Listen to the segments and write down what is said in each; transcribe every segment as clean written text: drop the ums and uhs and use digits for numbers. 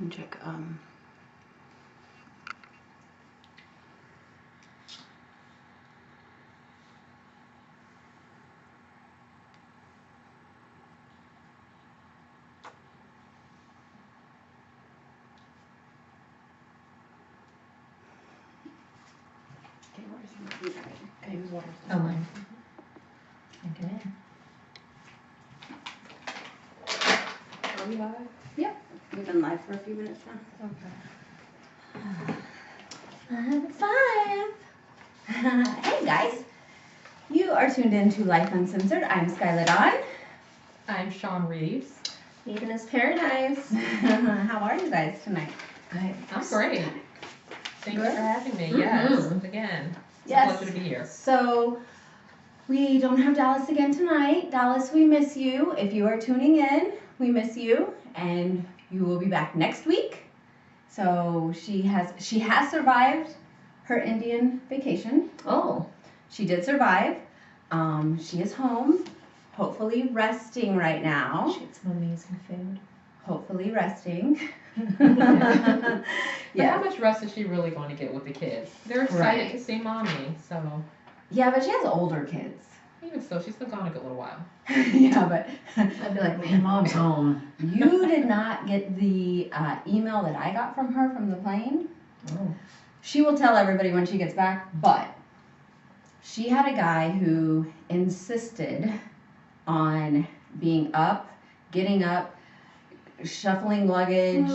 Let me check. Okay, where's my okay, water. Oh, mine. Okay. Are we live? Yep, we've been live for a few minutes now. Okay. 5. Hey guys, you are tuned in to Life Uncensored. I'm Skylar Dawn. I'm Sean Reeves. Eden is paradise. How are you guys tonight? Good. I'm great. Thank you Good? for having me. Mhm. Yes, again. It's Yes. a pleasure to be here. So, we don't have Dallas again tonight. Dallas, we miss you. If you are tuning in, we miss you, and you will be back next week. So she has survived her Indian vacation. Oh. She did survive. She is home, hopefully resting right now. She had some amazing food. Hopefully resting. But Yeah. how much rest is she really going to get with the kids? They're excited Right. to see mommy, so Yeah, but she has older kids. even so, she's been gone a good little while. Yeah, but I'd be like, man, mom's home. you did not get the email that I got from her from the plane. Oh. She will tell everybody when she gets back, but she had a guy who insisted on being up, getting up, shuffling luggage,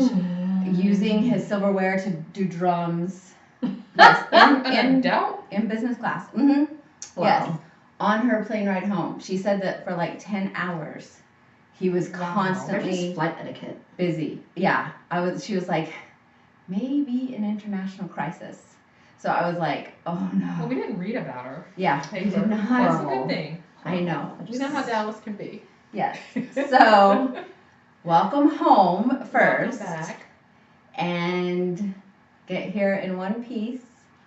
using his silverware to do drums. Yes, An adult? in business class. Mm-hmm. Wow. Yes, on her plane ride home. She said that for like 10 hours, he was Wow. There's constantly just flight etiquette. busy. Yeah, she was like, maybe an international crisis. So I was like, oh Well, we no. didn't read about her. Yeah, I Paper. did not. That's a Horrible. good thing. I know. We know how Dallas can be. Yes. So, welcome home first. Welcome back. And get here in one piece.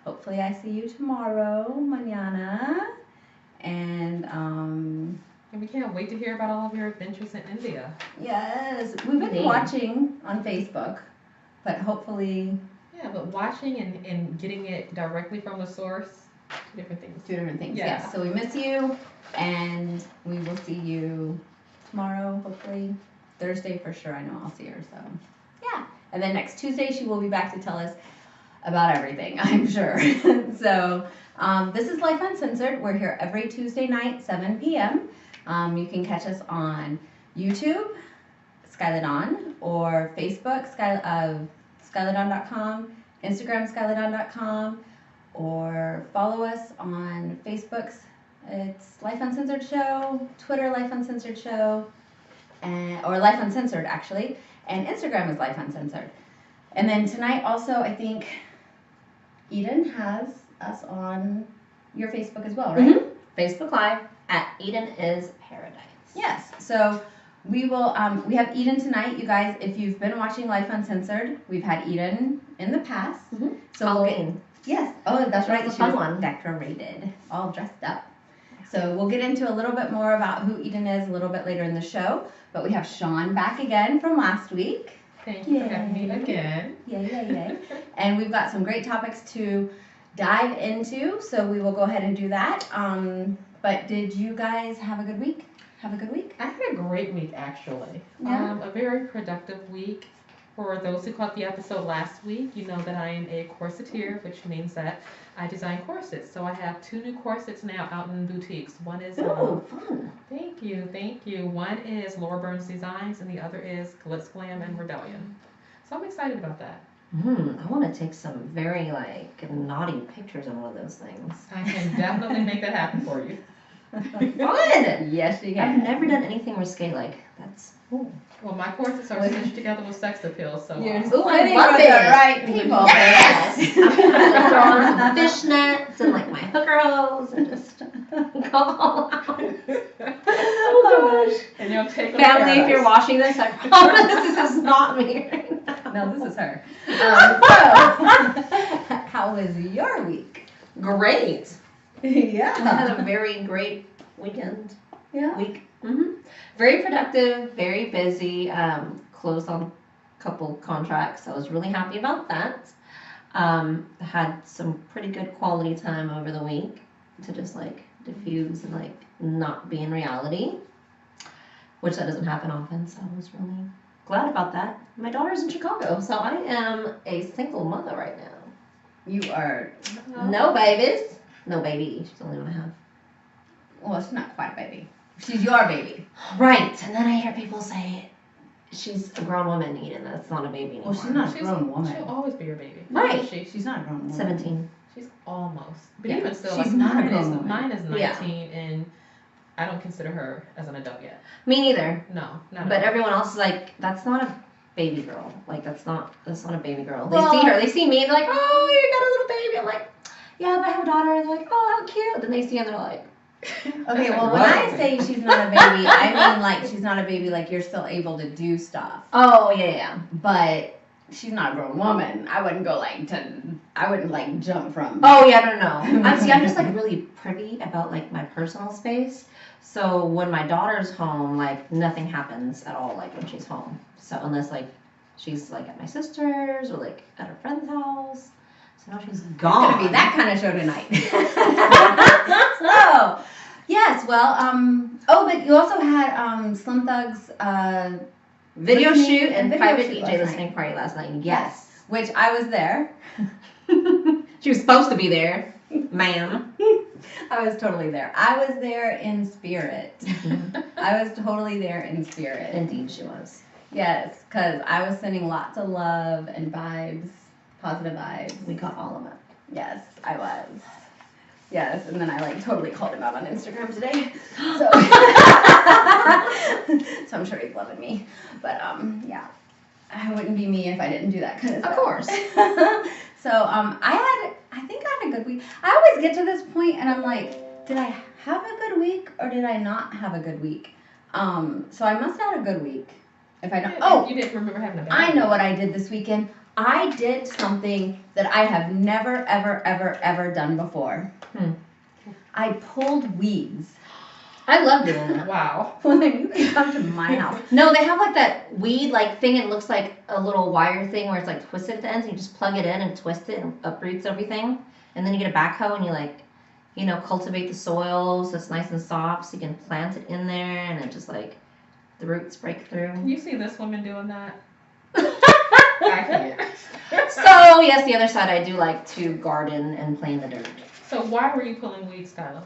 Hopefully I see you tomorrow, mañana. And And we can't wait to hear about all of your adventures in India. yes, we've been Indeed. watching on Facebook, but hopefully Yeah, but watching and getting it directly from the source, two different things. 2 different things. Yeah. Yes. So we miss you, and we will see you tomorrow, hopefully. Thursday for sure. I know I'll see her. So yeah. And then next Tuesday she will be back to tell us about everything, I'm sure. So this is Life Uncensored. We're here every Tuesday night, 7 p.m. You can catch us on YouTube, Skylar Dawn, or Facebook, SkylarDawn.com, Instagram, SkylarDawn.com, or follow us on Facebook's. It's Life Uncensored Show, Twitter Life Uncensored Show, or Life Uncensored actually, and Instagram is Life Uncensored. And then tonight also, I think Eden has us on your Facebook as well, right? Mhm. Facebook Live at Eden is paradise. Yes. So we will. We have Eden tonight, you guys. If you've been watching Life Uncensored, we've had Eden in the past. Mhm. So we'll get, Halloween. yes. Oh, that's right. That was a She was fun one. decorated, all dressed up. So we'll get into a little bit more about who Eden is a little bit later in the show. But we have Sean back again from last week. Thank you for having me Yay. again. Yay. And we've got some great topics to dive into, so we will go ahead and do that. But did you guys have a good week? Have a good week? I had a great week, actually. Yeah. A very productive week. For those who caught the episode last week, you know that I am a corseteer, which means that I design corsets. So I have 2 new corsets now out in boutiques. One is Oh, fun. thank you. One is Laura Burns Designs, and the other is Glitz Glam and Rebellion. So I'm excited about that. I want to take some very naughty pictures on one of those things. I can definitely make that happen for you. Fun! Yes, you I've can. never done anything risque like that's. Ooh. Well, my corsets are stitched together with sex appeal, so You're Ooh, I sitting love with it. the right people. Yes! I'm gonna throw on some fishnets and my hooker hose and just go all out. Oh gosh. and you'll take on Family, if paradise. you're watching this, I promise this is not me right now. No, this is her. So, how was your week? Great. I Yeah. had a very great weekend. Yeah. Week. Very productive, very busy. Closed on couple contracts. I was really happy about that. Had some pretty good quality time over the week to just like diffuse and like not be in reality, which that doesn't happen often. So I was really glad about that. My daughter's in Chicago, so I am a single mother right now. You are, No babies. No baby. She's the only one I have. well, she's not quite a baby. She's your baby. Right. And then I hear people say she's a grown woman, Eden. That's not a baby anymore. Well, she's not a grown woman. She'll always be your baby. Right. She's not a grown woman. 17. She's almost. But Yeah, even still, she's like not a mine grown is woman. mine is 19 Yeah. and I don't consider her as an adult yet. Me neither. No, not But at all. everyone else is like, that's not a baby girl. Like, that's not a baby girl. They Well- see her. They see me. They're like, oh, you got a little baby. I'm like, yeah, but I have a daughter. And they're like, oh, how cute. Then they see her and they're like, Okay, well, when I say she's not a baby, I mean like she's not a baby, like you're still able to do stuff. oh, yeah. But she's not a grown woman. I wouldn't go I wouldn't like jump from. Oh, yeah, no. I'm just like really privy about like my personal space. So when my daughter's home, like nothing happens at all, like when she's home. So unless like she's like at my sister's or like at her friend's house. So now she's It's gone. gonna be that kind of show tonight. So, yes, well, oh, but you also had Slim Thug's Video listening- shoot and video private shoot DJ last night. listening party last night. Yes. which I was there. She was supposed to be there, ma'am. I was totally there. I was there in spirit. I was totally there in spirit. Indeed, she was. Yes, because I was sending lots of love and vibes, positive vibes. We got all of it. Yes, I was. Yes, and then I like totally called him out on Instagram today. So, so I'm sure he's loving me. But yeah, I wouldn't be me if I didn't do that kind of stuff. Of course. So I think I had a good week. I always get to this point and I'm like, did I have a good week or did I not have a good week? So I must have had a good week. If I don't, oh, You didn't remember having a bad I know week. what I did this weekend. I did something that I have never, ever, ever, ever done before. I pulled weeds. I love doing that. Wow. Well, then you can come to my house. No, they have like that weed like thing. It looks like a little wire thing where it's like twisted at the ends. And you just plug it in and twist it and uproots everything. And then you get a backhoe and you like, you know, cultivate the soil so it's nice and soft so you can plant it in there and it just like the roots break through. You see this woman doing that? I can't. So yes, the other side I do like to garden and play in the dirt. So why were you pulling weeds, Skylar?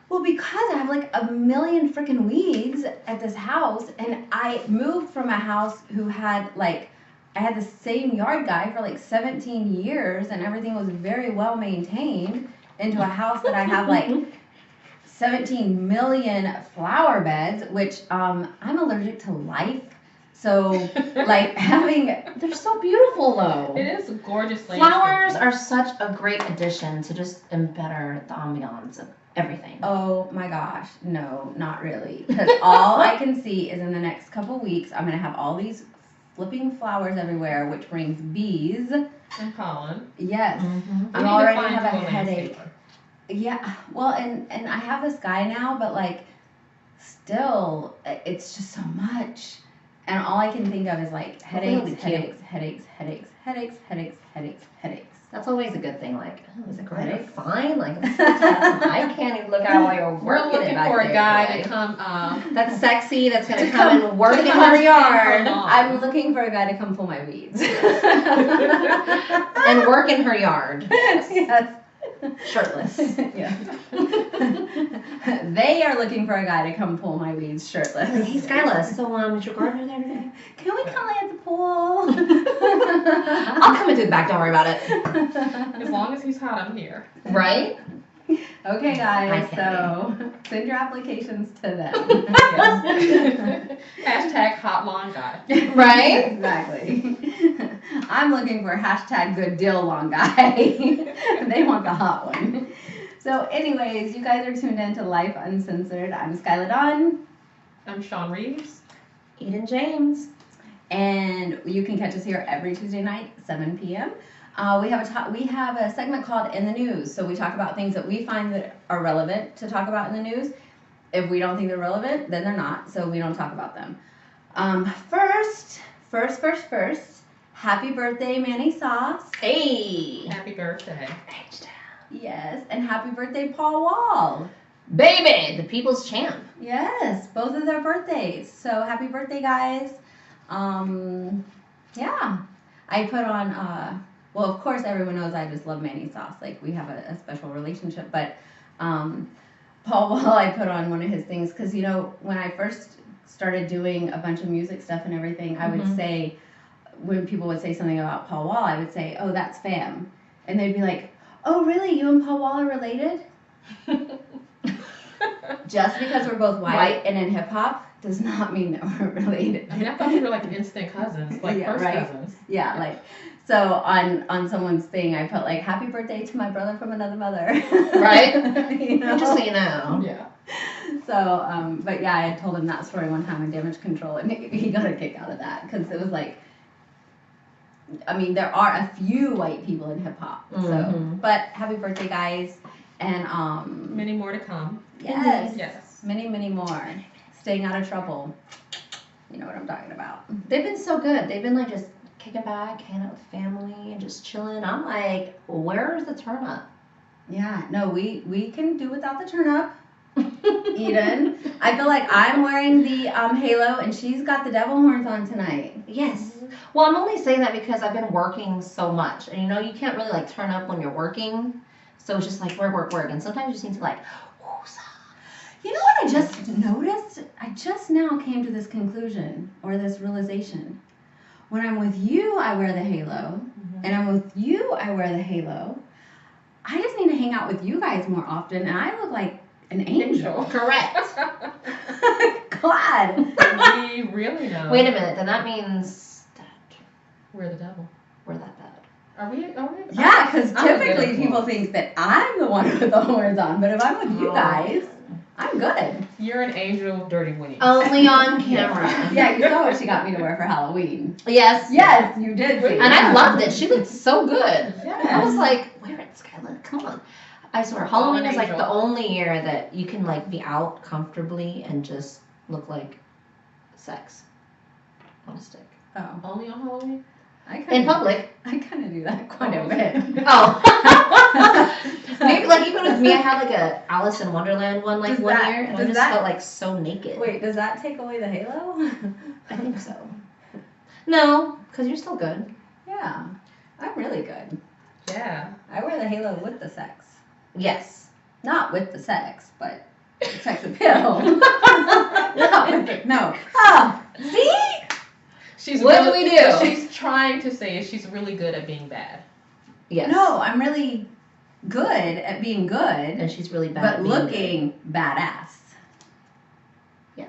Well, because I have like a million freaking weeds at this house, and I moved from a house who had like, I had the same yard guy for like 17 years, and everything was very well maintained, into a house that I have like 17 million flower beds, which I'm allergic to Lyfe. So like they're so beautiful though. It is gorgeous Flowers landscaping. are such a great addition to just better the ambiance of everything. Oh my gosh, no, not really. Because all I can see is in the next couple weeks, I'm going to have all these flipping flowers everywhere, which brings bees. And pollen. Yes. Mm-hmm. I'm We need to already find have a you headache. landscaper. Yeah, well, and I have this guy now, but like, still, it's just so much. And all I can think of is like Hopefully it'll headaches, be cute. headaches, headaches, headaches, headaches, headaches, headaches, headaches. That's always a good thing. Like, oh, is it great or Headaches. fine? Like, I can't even look out while you're We're working looking it back for a there, guy boy. to come. That's sexy. That's gonna To come come- and work to in come her and yard help her. I'm looking for a guy to come pull my weeds. and work in her yard, Yes. shirtless. Yeah. They are looking for a guy to come pull my weeds shirtless. Hey, Skyla. So, is your gardener there today? Can we come lay at the pool? I'll come into the back. Don't worry about it. As long as he's hot, I'm here. Right? Okay, guys, Hi, so send your applications to them. Yes. Hashtag hot lawn guy. Right? Exactly. I'm looking for hashtag good deal long guy. They want the hot one. So anyways, you guys are tuned in to Life Uncensored. I'm Skyla Dawn. I'm Sean Reeves. Eden James. And you can catch us here every Tuesday night, 7 p.m. We have a segment called In the News. So we talk about things that we find that are relevant to talk about in the news. If we don't think they're relevant, then they're not. So we don't talk about them. First, first, happy birthday, Manny Sauce. Hey. Happy birthday. Yes, and happy birthday, Paul Wall. Baby, the people's champ. Yes, both of their birthdays. So happy birthday, guys. Yeah. I put on, well, of course, everyone knows I just love Manny Sauce. Like, we have a special relationship. But Paul Wall, I put on one of his things because, you know, when I first started doing a bunch of music stuff and everything, I would say, when people would say something about Paul Wall, I would say, oh, that's fam. And they'd be like, oh, really? You and Paul Wall are related? Just because we're both white and in hip hop does not mean that we're related. I mean, I thought we were like instant cousins, like Yeah, first right. cousins. Yeah, like, so on someone's thing, I put like, happy birthday to my brother from another mother. Right? You know? Just so you know. Yeah. So, but yeah, I had told him that story one time in Damage Control, and he got a kick out of that because it was like, I mean, there are a few white people in hip hop. So, but happy birthday, guys, and Many more to come. yes, Yes. many more. Staying out of trouble. You know what I'm talking about. They've been so good. They've been like just kicking back, hanging out with family, and just chilling. I'm like, where's the turn up? Yeah, no, we can do without the turn up. Eden, I feel like I'm wearing the halo, and she's got the devil horns on tonight. Yes. Well, I'm only saying that because I've been working so much, and you know, you can't really like turn up when you're working. So it's just like work, and sometimes you just need to like. You know what I just noticed? I just now came to this conclusion or this realization. When I'm with you, I wear the halo, and I'm with you, I wear the halo. I just need to hang out with you guys more often, and I look like an angel. Correct. God. We really know. Wait a minute. Then that means that We're the devil. we're that bad. Are we? Yeah, because I'm a typically good people influence. think that I'm the one with the horns on, but if I'm with you guys, I'm good. You're an angel of dirty wings. Only on camera. Yeah, you saw what she got me to wear for Halloween. Yes. Yes, you did see. And I loved it. She looked so good. Yes. I was like, wear it, Skylar. Come on. I swear, Halloween is like angel. the only year that you can like be out comfortably and just look like sex on a stick. Oh, Only on Halloween? I In kinda, public. I kind of do that quite a bit. Oh. Maybe like even with me, I had like a Alice in Wonderland one like Does one that- year, and I does just that- felt like so naked. Wait, does that take away the halo? I think so. No, because you're still good. Yeah, I'm really good. Yeah. I wear the halo with the sex. Yes. Not with the sex, but the sex appeal. Not with it, no. Oh, see? She's What do really, we do? What she's trying to say is she's really good at being bad. Yes. No, I'm really good at being good, And she's really bad but at being looking badass. Okay.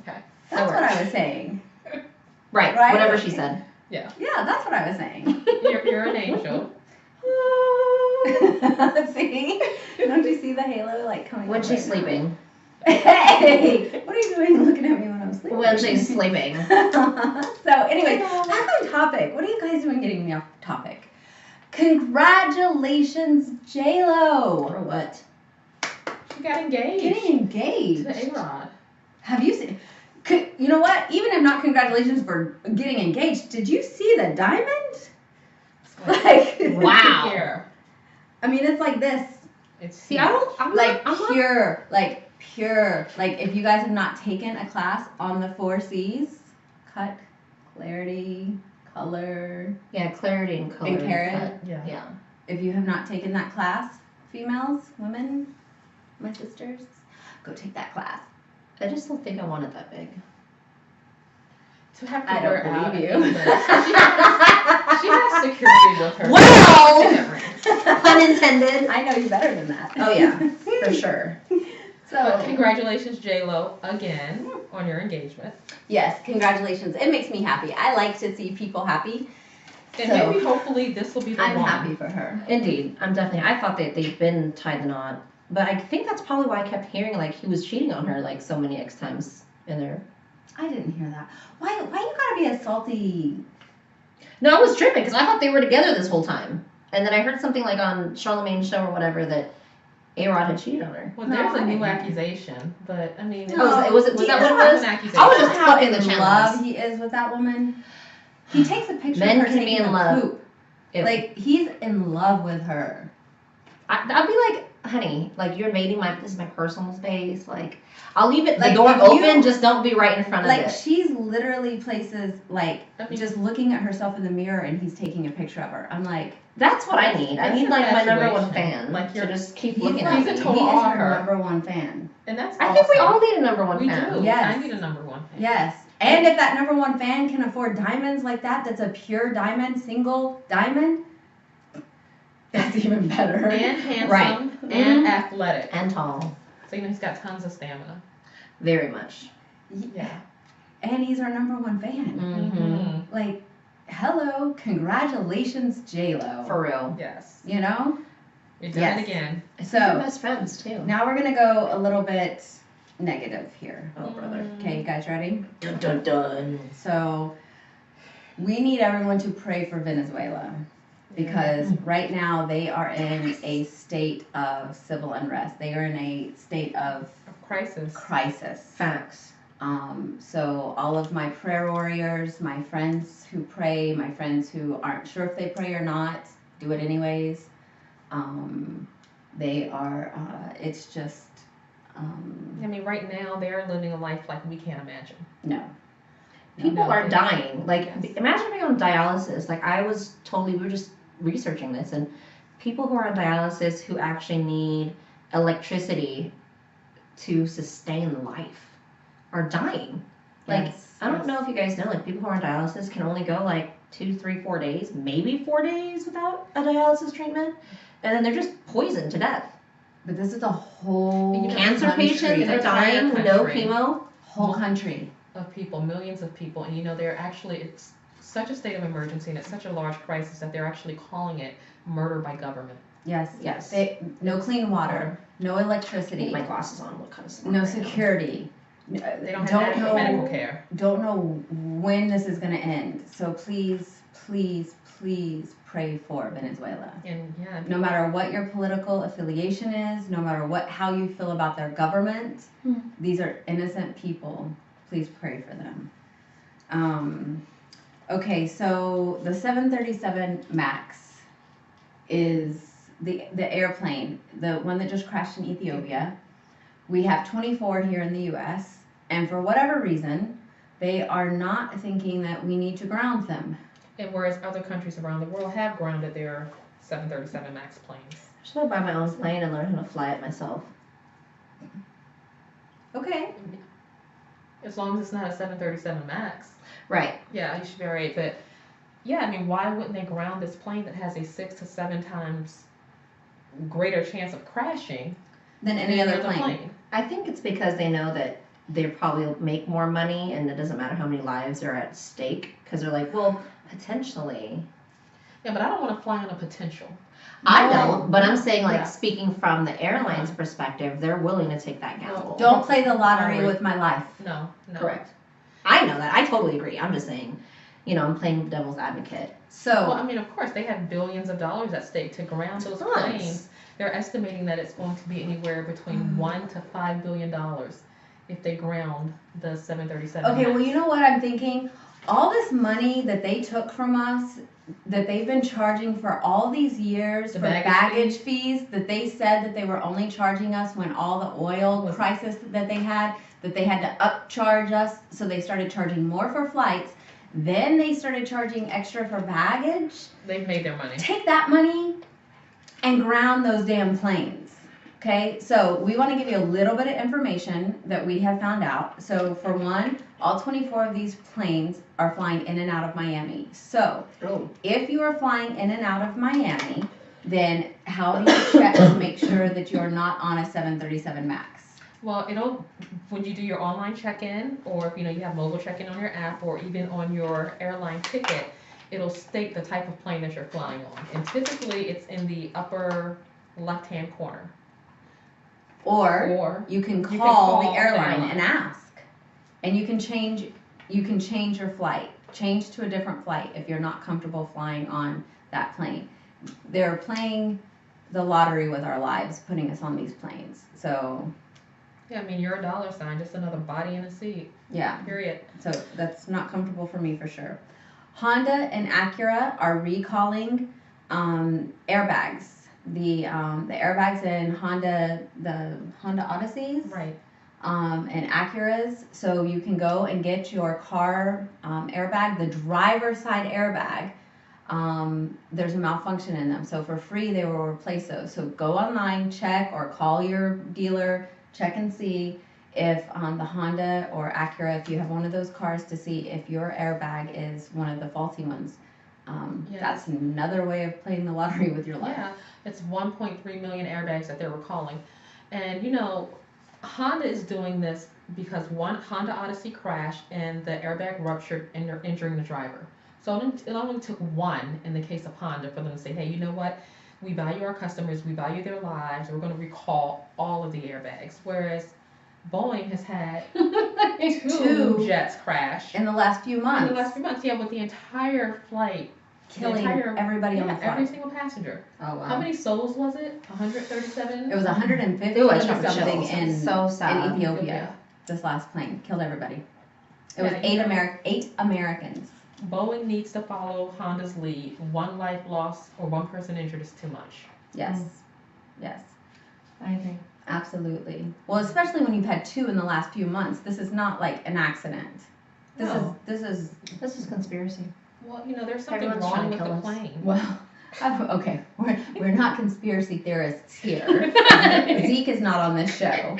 That's That what I was saying. good. Right. Right? Whatever she said. Yeah, that's what I was saying. You're an angel. See? Don't you see the halo like coming When up she's right now? sleeping. Hey! What are you doing looking at me when I'm sleeping? When she's sleeping. So anyways, back on topic. What are you guys doing getting me off topic? Congratulations, J-Lo! For what? She got engaged. Getting engaged. To A-Rod. Have you seen? You know what? Even if not congratulations for getting engaged, did you see the diamond? Like, Wow. Here. I mean, it's like this. It's See, I'm Like not, pure. Like if you guys have not taken a class on the 4 C's, cut, clarity, color, yeah, clarity and color. and carrot. cut. Yeah. Yeah. If you have not taken that class, females, women, my sisters, go take that class. I just don't think I want it that big. To have to I wear don't out believe and you. she has security with her. Well! Different. Pun intended. I know you better than that. Oh yeah, for sure. But So congratulations, J-Lo, again on your engagement. yes, congratulations. It makes me happy. I like to see people happy. And So, maybe hopefully this will be the I'm one. happy for her. Indeed, I'm definitely. I thought that they'd been tied the knot, but I think that's probably why I kept hearing like he was cheating on her like so many X times in there. I didn't hear that. Why you gotta be a salty? No, I was tripping because I thought they were together this whole time, and then I heard something like on Charlamagne's show or whatever that A-Rod had cheated on her. Well, No, there's I a new didn't. accusation, but I mean, No. Was that what it was? An accusation. I was You just know how flipping the in channels. love he is with that woman. He takes a picture Men of her can be taking in a love. poop. Ew. Like he's in love with her. I'd be like, honey, like you're invading this is my personal space. Like, I'll leave it the Like, door if open, you- just don't be right in front Like of it. she's literally places like I mean- just looking at herself in the mirror and he's taking a picture of her. I'm like, That's what I need. I That's need like my number one infatuation. fan. Like, to you're- just keep he's looking like, at he's me. a total he is her her. number one fan. and that's I think we awesome. all need a number one We fan. do. Yes. I need a number one fan. Yes. And if that number one fan can afford diamonds like that, that's a pure diamond, single diamond, that's even better. And handsome Right. and Mhm. athletic. And tall. So he's got tons of stamina. Very much. Yeah. And he's our number one fan. Mm-hmm. Like, hello, congratulations, J-Lo. For real. Yes. You know? You're doing Yes. it again. They're So, best friends too. now we're going to go a little bit negative here. Oh, brother. Okay, you guys ready? Dun dun dun. So, we need everyone to pray for Venezuela because right now they are in a state of civil unrest. They are in a state of Crisis. crisis. Facts. So all of my prayer warriors, my friends who pray, my friends who aren't sure if they pray or not, do it anyways. They are, it's just, I mean, right now they're living a life like we can't imagine. no. People No, are they- dying. Like, Yes. imagine being on dialysis. Like, we were just researching this, and people who are on dialysis who actually need electricity to sustain life are dying. Like, Yes, I don't yes. know if you guys know, like, people who are on dialysis can only go like 2, 3, 4 days, maybe 4 days without a dialysis treatment, and then they're just poisoned to death. But this is a whole You know, Cancer country. patients are Entire dying, no country. chemo. Whole country. Of people, millions of people, and you know, they're actually, it's such a state of emergency and it's such a large crisis that they're actually calling it murder by government. Yes. Yes. No clean water. No I electricity. need my glasses on. What kind of smart No right now. security. They don't have adequate medical care. Don't know when this is going to end. So please, please, please pray for Venezuela. And yeah, No matter what your political affiliation is, no matter how you feel about their government, these are innocent people. Please pray for them. Okay, so the 737 MAX is the airplane, the one that just crashed in Ethiopia. We have 24 here in the U.S., and for whatever reason, they are not thinking that we need to ground them. and whereas other countries around the world have grounded their 737 MAX planes. Should I buy my own plane and learn how to fly it myself? Okay. As long as it's not a 737 MAX. Right. Yeah, you should be alright. But yeah, I mean, why wouldn't they ground this plane that has a 6 to 7 times greater chance of crashing Than any than other the plane. I think it's because they know that they probably make more money and it doesn't matter how many lives are at stake because they're like, well, potentially. Yeah, but I don't want to fly on a potential. I No. don't, but I'm saying like Yeah. speaking from the airline's perspective, they're willing to take that gamble. Don't play the lottery with my life. No, no. Correct. I know that. I totally agree. I'm just saying, I'm playing devil's advocate. Well, So, I mean, of course, they have billions of dollars at stake to ground those Tons. planes. They're estimating that it's going to be anywhere between $1 to $5 billion if they ground the 737. okay, well, MAX. you know what I'm thinking? All this money that they took from us, that they've been charging for all these years The for baggage baggage fees, that they said that they were only charging us when all the oil crisis that they had to upcharge us, so they started charging more for flights. Then they started charging extra for baggage. They've made their money. Take that money and ground those damn planes. Okay, so we want to give you a little bit of information that we have found out. So for one, all 24 of these planes are flying in and out of Miami. So Oh. if you are flying in and out of Miami, then how do you check to make sure that you're not on a 737 MAX? Well, when you do your online check-in, or if you have mobile check-in on your app, or even on your airline ticket, it'll state the type of plane that you're flying on. And typically, it's in the upper left-hand corner. Or you can can call call the the airline airline. and ask. And you can change your flight. Change to a different flight if you're not comfortable flying on that plane. They're playing the lottery with our lives, putting us on these planes. So Yeah, I mean, you're a dollar sign, just another body in a seat. yeah, Period. so that's not comfortable for me for sure. Honda and Acura are recalling airbags. The airbags in the Honda Odysseys, Right. and Acuras. So you can go and get your car airbag, the driver's side airbag. There's a malfunction in them, so for free they will replace those. So go online, check, or call your dealer, check and see if the Honda or Acura, if you have one of those cars, to see if your airbag is one of the faulty ones. Yes. That's another way of playing the lottery with your life. Yeah, it's 1.3 million airbags that they're recalling. And you know, Honda is doing this because one Honda Odyssey crashed and the airbag ruptured and they're injuring the driver. So it only took one in the case of Honda for them to say, hey, you know what? We value our customers, we value their lives, we're going to recall all of the airbags. Whereas Boeing has had two jets crash in the last few months. in the last few months, yeah, with the entire flight. Killing everybody on the flight. Every single passenger. Oh wow. How many souls was it? 137? It was 150 Ooh, I just got the something chills. in, So sad. in Ethiopia. This last plane killed everybody. It was Yeah, eight Americans. Boeing needs to follow Honda's lead. One life lost or one person injured is too much. Yes. Yes. I agree. Absolutely. Well, especially when you've had two in the last few months. This is not like an accident. No. This is This is conspiracy. Well, you know, there's something Everyone's trying wrong to with kill the us. plane. well. Okay, we're not conspiracy theorists here. Zeke is not on this show,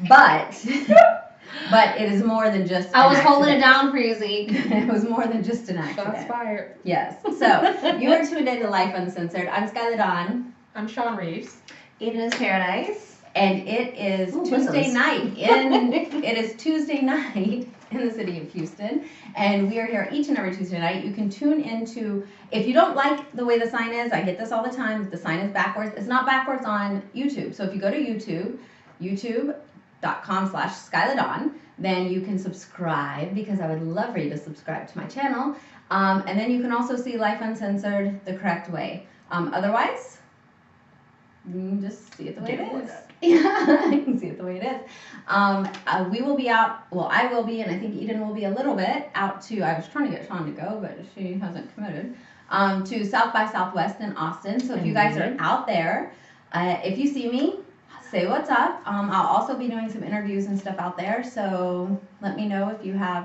but it is more than just. I was holding it down for you, Zeke. It was more than just an Shots accident. fired. Yes. So you are tuned into Life Uncensored. I'm Skylar Dawn, I'm Sean Reeves. Eden's Paradise. and it is Ooh, Tuesday whistles. night in it is Tuesday night in the city of Houston, and we are here each and every Tuesday night. You can tune into, if you don't like the way the sign is, I get this all the time, the sign is backwards. It's not backwards on YouTube. So if you go to YouTube, youtube.com/SkylarDawn, then you can subscribe, because I would love for you to subscribe to my channel. And then you can also see Life Uncensored the correct way. Otherwise, you can just see it the way it is. Yeah, you can see it the way it is. We will be out, well, I will be, and I think Eden will be a little bit out to, I was trying to get Sean to go, but she hasn't committed, to South by Southwest in Austin. So if you guys are out there, if you see me, say what's up. I'll also be doing some interviews and stuff out there, so let me know if you have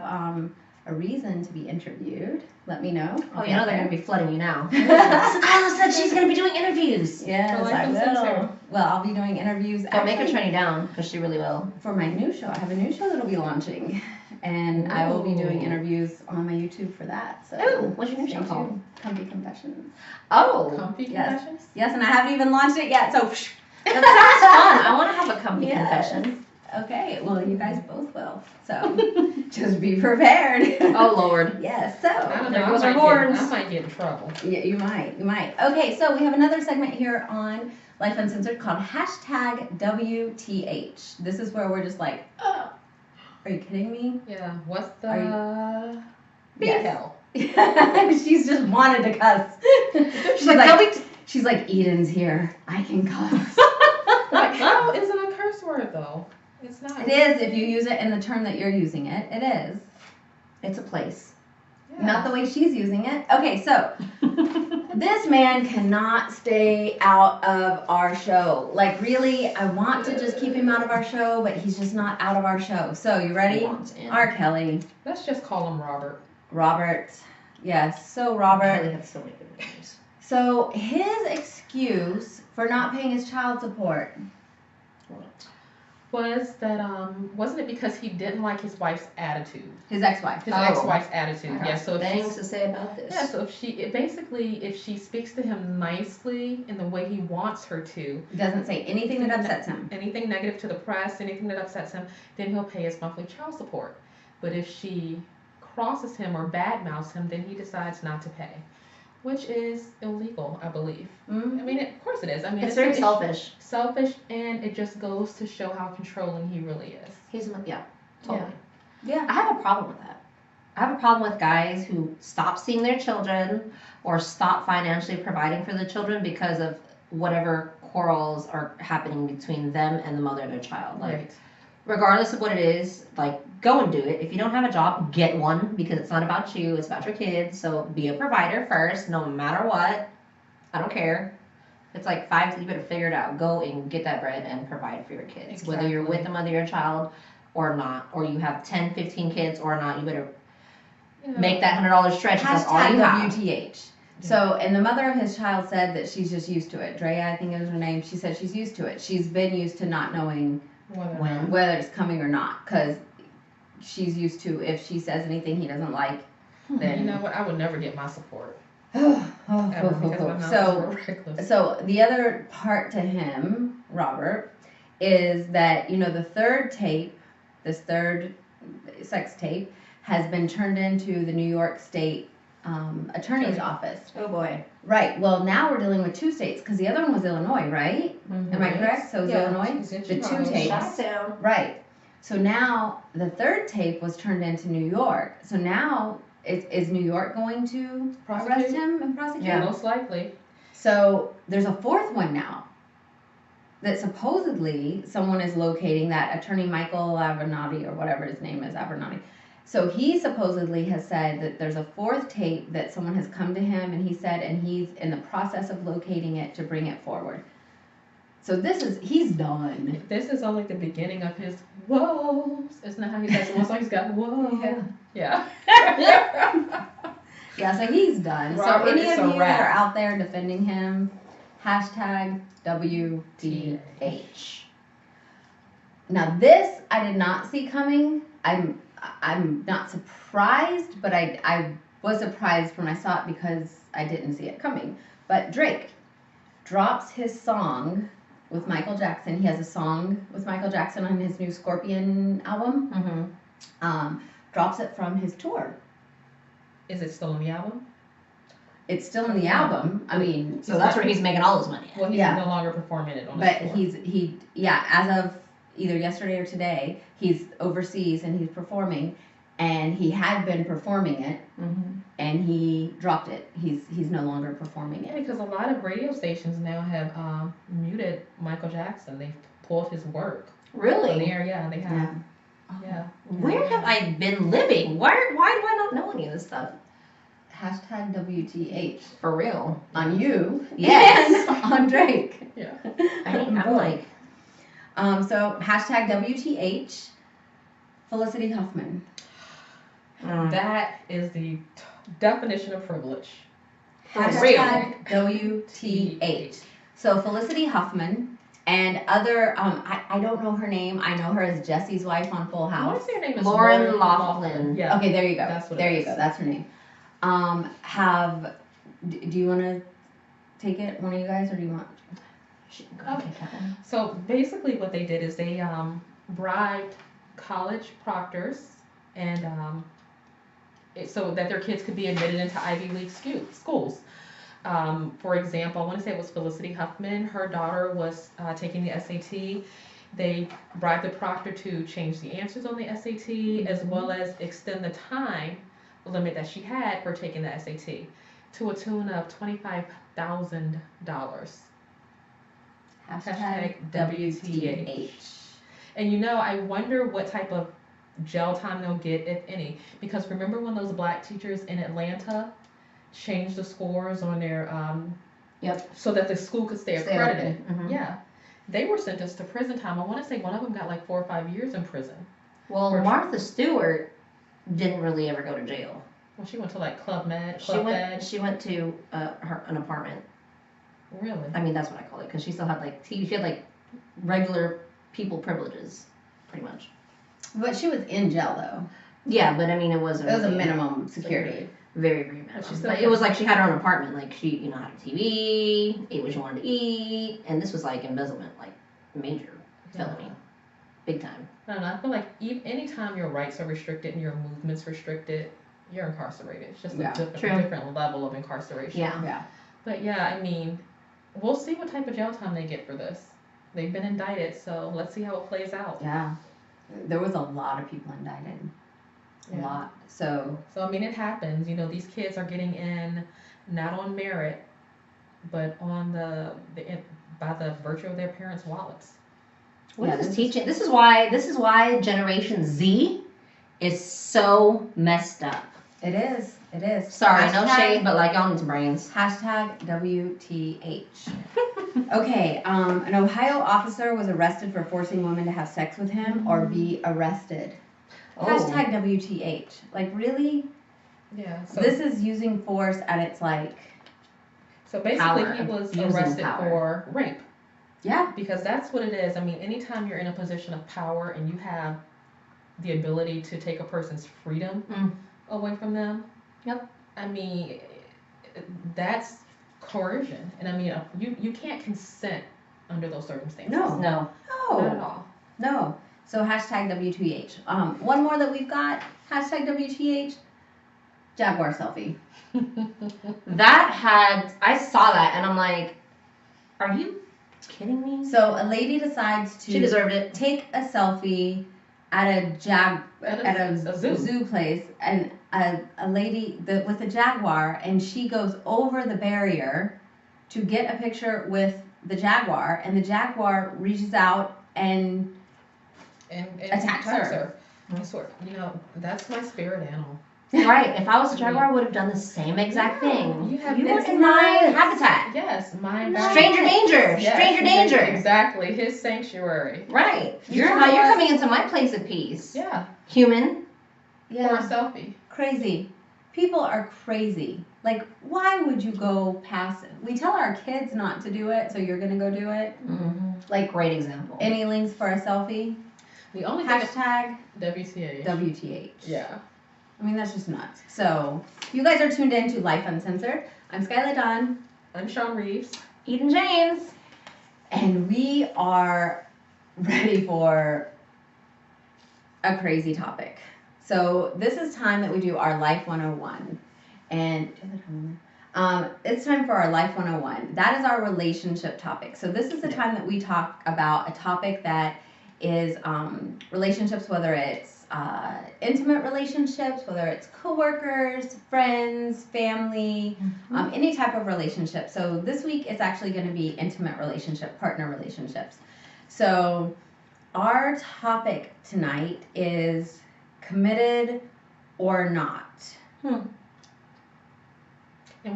a reason to be interviewed. Let me know. Oh, you know they're going to be flooding you now. Skylar said she's going to be doing interviews. Yes, For Life I will. Uncensored. Well, I'll be doing interviews. Don't make her actually, turn you down, because she really will. for my new show. I have a new show that'll be launching, and I will be doing Ooh. interviews on my YouTube for that. So Ooh, what's your new stay show called? tuned. Comfy Confessions. Oh, Comfy Yes. confessions? Yes, and I haven't even launched it yet. So that sounds fun. I want to have a comfy Yes. confession. okay, well you guys both will. So just be prepared. Oh, Lord. Yes. So I don't There know. goes I our might horns. I might get in trouble. yeah, you might. Okay, so we have another segment here on Life Uncensored called #WTH. This is where we're just like, oh, are you kidding me? Yeah. What's the Are big Yes. hell? She's just wanted to cuss. She's like, she's like, Eden's here. I can cuss. Like, how is it a curse word though? It's not. It is if you use it in the term that you're using it. It is. It's a place. Yeah. Not the way she's using it. Okay, so this man cannot stay out of our show. Like, really, I want to just keep him out of our show, but he's just not out of our show. So, you ready? R. Kelly. Let's just call him Robert. Robert. Yes, so Kelly Robert. had so many good names. So, his excuse for not paying his child support. Was that wasn't it because he didn't like his wife's attitude? His ex-wife. His Oh. ex-wife's attitude. Okay. Yeah. So if Things she's, to say about this. yeah. So if if she speaks to him nicely in the way he wants her to, He doesn't say anything that upsets him. anything negative to the press, anything that upsets him, then he'll pay his monthly child support. But if she crosses him or badmouths him, then he decides not to pay, which is illegal, I believe. Mm-hmm. I mean, of course it is. I mean, It's very selfish. Selfish, and it just goes to show how controlling he really is. He's, yeah, totally. Yeah. I have a problem with that. I have a problem with guys who stop seeing their children or stop financially providing for the children because of whatever quarrels are happening between them and the mother of their child. Like, Right. regardless of what it is, like, go and do it. If you don't have a job, get one, because it's not about you, it's about your kids. So be a provider first, no matter what. I don't care. It's like 5, you better figure it out. Go and get that bread and provide for your kids. Whether you're with the mother of your child or not, or you have 10, 15 kids or not, you better make that $100 stretch. That's all you have. WTH. So, and the mother of his child said that she's just used to it. Drea, I think is her name. She said she's used to it. She's been used to not knowing whether it's coming or not, because she's used to, if she says anything he doesn't like, then You know what? I would never get my support. so the other part to him, Robert, is that, you know, the third tape, this third sex tape, has been turned into the New York State Attorney's Office. Oh boy. Right. Well, now we're dealing with 2 states, because the other one was Illinois, right? Am I correct? So it was Illinois? The 2 tapes. Right. So now the third tape was turned into New York. So now is New York going to arrest him and prosecute? Yeah, most likely. So there's a 4th one now that supposedly someone is locating, that attorney Michael Avenatti, or whatever his name is, Avenatti. So he supposedly has said that there's a 4th tape that someone has come to him, and he said, and he's in the process of locating it to bring it forward. So he's done. This is only the beginning of his woes. Isn't that how he says it? One song he's got whoa. Yeah. Yeah, so he's done. Robert, so any it's of a you wrap. that are out there defending him, hashtag WTH. Now this I did not see coming. I'm not surprised, but I was surprised when I saw it because I didn't see it coming. But Drake drops his song with Michael Jackson. He has a song with Michael Jackson on his new Scorpion album. Drops it from his tour. Is it still on the album? It's still in the album. I mean, So that's where he's making all his money at. Well, he's no longer performing it on his tour. But as of either yesterday or today, he's overseas and he's performing, and he had been performing it, and he dropped it. He's no longer performing Yeah, it. because a lot of radio stations now have muted Michael Jackson. They've pulled his work. Really? On the air, yeah, they have. Yeah. Where have I been living? Why do I not know any of this stuff? Hashtag WTH For real. on you. Yes. And on Drake. Yeah. I'm like, So hashtag WTH, Felicity Huffman. That is the definition of privilege. Hashtag WTH. So Felicity Huffman and other, I don't know her name. I know her as Jesse's wife on Full I want House. to say her name is Lauren Laughlin. Yeah. Okay, there you go. That's what there it you is. go. That's her name. Do you want to take it, one of you guys, or do you want? Okay. So basically what they did is they bribed college proctors and so that their kids could be admitted into Ivy League schools. For example, I want to say it was Felicity Huffman. Her daughter was taking the SAT. They bribed the proctor to change the answers on the SAT, as well as extend the time limit that she had for taking the SAT to a tune of $25,000. Hashtag WTH. And you know, I wonder what type of jail time they'll get, if any. Because remember when those black teachers in Atlanta changed the scores on their, so that the school could stay accredited? Yeah. They were sentenced to prison time. I want to say one of them got like 4 or 5 years in prison. Well, Martha Stewart didn't really ever go to jail. Well, she went to like Club Med. She went to an apartment. Really? I mean, that's what I call it, because she still had like she had like regular people privileges, pretty much. But she was in jail though. Yeah, but I mean, it was a minimum security. Very, very minimum. But it was like she had her own apartment. Like she, had a TV, ate what she wanted to eat, and this was like embezzlement, like major felony, big time. I don't know. I feel like anytime your rights are restricted and your movement's restricted, you're incarcerated. It's just a different level of incarceration. Yeah. But yeah, I mean, we'll see what type of jail time they get for this. They've been indicted, so let's see how it plays out. Yeah. There was a lot of people indicted. A lot. So I mean, it happens. These kids are getting in not on merit, but on by the virtue of their parents' wallets. What Yeah, is this this teaching? This is why Generation Z is so messed up. It is. It is. Sorry, no shade, but like y'all need some brains. Hashtag WTH. Okay, an Ohio officer was arrested for forcing women to have sex with him or be arrested. Oh. Hashtag WTH. Like, really? Yeah. So This is using force at its like, so basically, Power, he was abusing arrested power. for rape. yeah. Because that's what it is. I mean, anytime you're in a position of power and you have the ability to take a person's freedom away from them. Yep. I mean, that's coercion. And I mean, you can't consent under those circumstances. No. No. Not at No. all. No. So hashtag WTH. One more that we've got. Hashtag WTH. Jaguar selfie. I saw that and I'm like, are you kidding me? So a lady decides to She deserved it. take a selfie at a zoo place, and a lady with a jaguar, and she goes over the barrier to get a picture with the jaguar, and the jaguar reaches out and attacks her. I swear, that's my spirit animal. Right. If I was a jaguar, I would have done the same exact thing. You have You were it's in my nuts. habitat. Yes, my No. Stranger danger. Yes, Stranger danger. Exactly, his sanctuary. Right. You You're know you're what? coming into my place of peace. Yeah, Human. for a Yeah, selfie. crazy. People are crazy. Like, why would you go past it? We tell our kids not to do it, so you're gonna go do it. Mm-hmm. Like great example. Any links for a selfie? The only thing Hashtag WTA. WTH. Yeah. I mean, that's just nuts. So, you guys are tuned in to Lyfe Uncensored. I'm Skylar Dawn, I'm Sean Reeves. Eden James. and we are ready for a crazy topic. So, this is time that we do our Life 101. And it's time for our Life 101. That is our relationship topic. So, this is the time that we talk about a topic that is relationships, whether it's intimate relationships, whether it's coworkers, friends, family, any type of relationship. So this week it's actually going to be intimate relationship, partner relationships. So our topic tonight is committed or not. And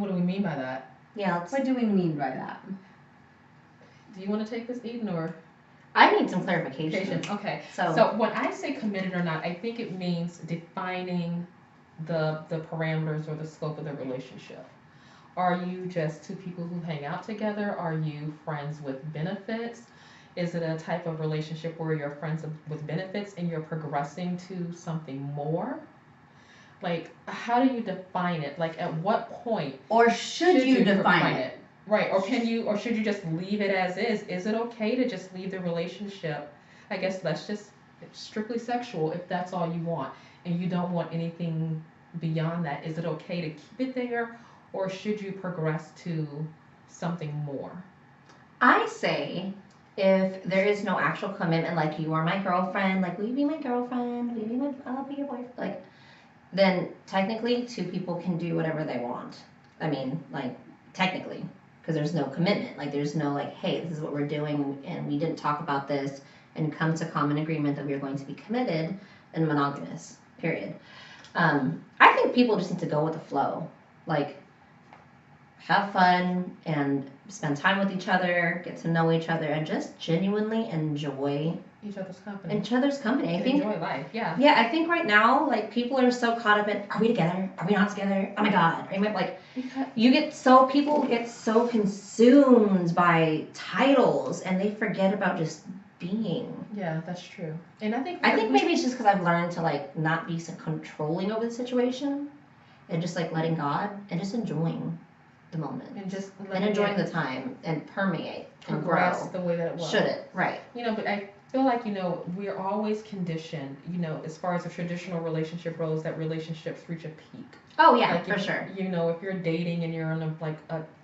what do we mean by that? Yeah. What do we mean by that? Do you want to take this, Eden, or? I need some clarification. Okay. So, So when I say committed or not, I think it means defining the parameters or the scope of the relationship. Are you just two people who hang out together? Are you friends with benefits? Is it a type of relationship where you're friends with benefits and you're progressing to something more? Like, how do you define it? Like, at what point Or should you define it? Right, or should you just leave it as is? Is it okay to just leave the relationship? I guess that's just strictly sexual if that's all you want and you don't want anything beyond that. Is it okay to keep it there, or should you progress to something more? I say if there is no actual commitment, like you are my girlfriend, like will you be my girlfriend? Will you be my, I'll be your boyfriend. Like, then technically two people can do whatever they want. I mean, like technically. Because there's no commitment. Like, there's no, like, hey, this is what we're doing, and we didn't talk about this, and come to common agreement that we are going to be committed and monogamous, period. I think people just need to go with the flow. Like, have fun and spend time with each other, get to know each other, and just genuinely enjoy Each other's company. each other's company. I think. Enjoy life, yeah. Yeah, I think right now, like, people are so caught up in, are we together? Are we not together? Oh my God. Are you like, people get so consumed by titles and they forget about just being. Yeah, that's true. And I think Maybe it's just because I've learned to, like, not be so controlling over the situation and just, like, letting God and just enjoying the moment. and just And enjoying the time and permeate and progress grow. the way that it was. Should it? Right. But I feel like, we're always conditioned, as far as the traditional relationship goes, that relationships reach a peak. Oh, yeah, Like for if, sure. If you're dating and you're in